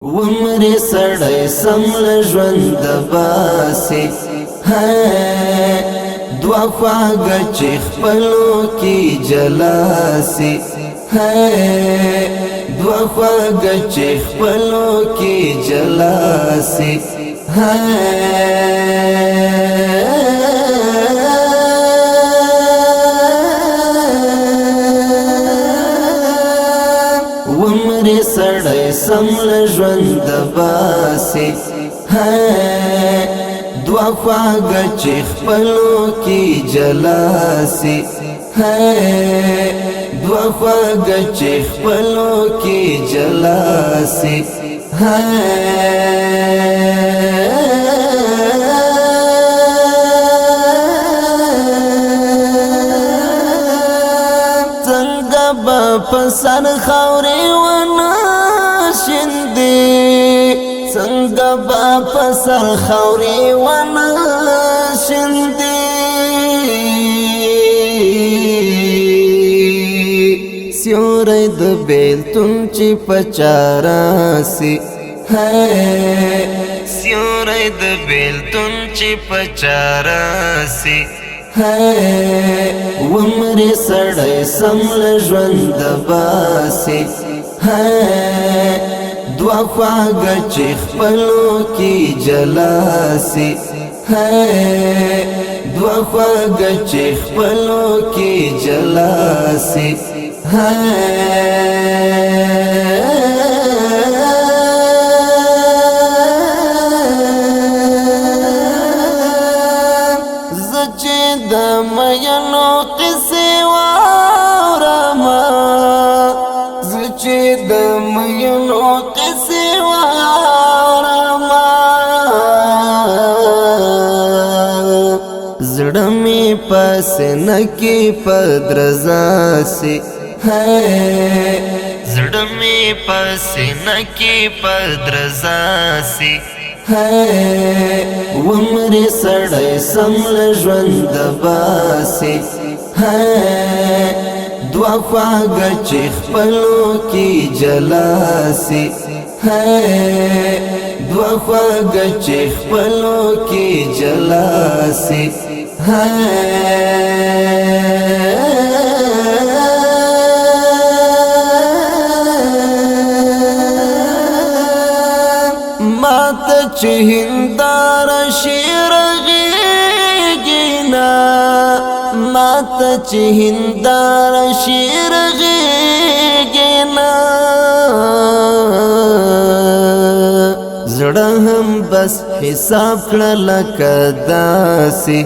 ومرې سړی سمل ژوند باسي دوه خواږه چې خپلو کې جلاسي دوه خواږه چې خپلو کې جلاسي ومرې سړی سمل ژوند باسي دوه خواږه چې خپلو کې جلاسي دوه خواږه چې خپلو کې جلاسي څنګه به په سر خاورې ونه شیندې څنګه به په سر خاورې ونه شیندې سیوری د بیلتون چې په چاره سي سیوری د بیلتون چې په چاره سي ومرې سړی سمل ژوند باسي دوه خواږه چې خپلو کې جلاسي دوه خواږه چې خپلو کې جلاسي زه چې د مینو قصې واورمه زه چې د مینو قصې واورمه زړه مې په سینه کې په درزا سي زړه مې په سینه کې په درزا سي ومرې سړی سمل ژوند باسي دوه خواږه چې خپلو کې جلاسي دوه خواږه چې خپلو کې جلاسي ماته چې هنداره شیر غېږینا ماته چې هنداره شیر غېږینا زړه هم بس حساب کړه لکه داسې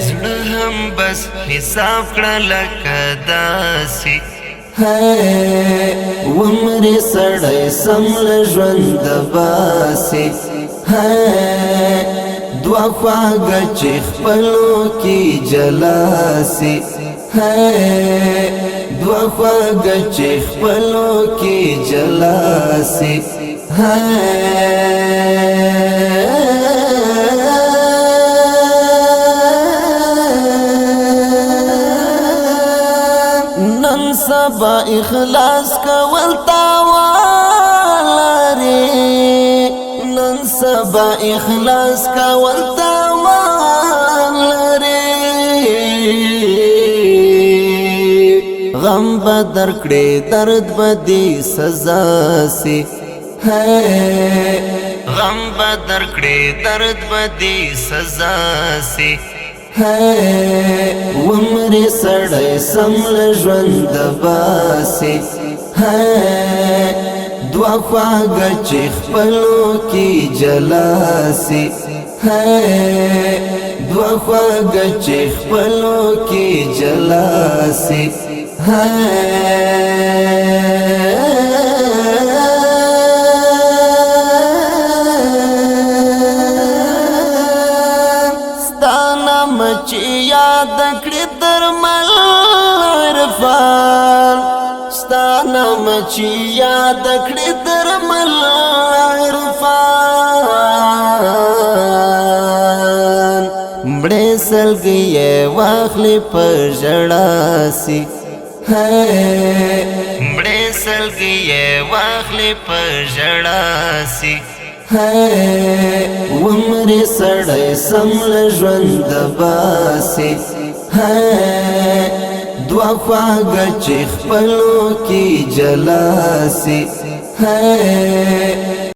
زړه هم بس حساب کړه لکه داسې ومرې سړی سمل ژوند باسي دوه خواږه چې خپلو کې جلاسي دوه خواږه چې خپلو کې جلاسي نن سبا اخلاص کول تاوان لري نن سبا اخلاص کول تاوان لري غم بدر کړي درد بدی سزا سي غم بدر کړي درد بدی سزا سي ومرې سړی سمل ژوند باسي دوه خواږه چې خپلو کې جلاسي دوه خواږه چې خپلو کې جلاسي چې یاد کړې درمل عرفان ستا نام چې یاد کړې درمل عرفان مړې سلګي واخلې په ژړا سي مړې سلګي یې واخلې په ژړا سي ومرې سړی سم له ژونده باسي دوه خواږه چې خپلو کې جلا سي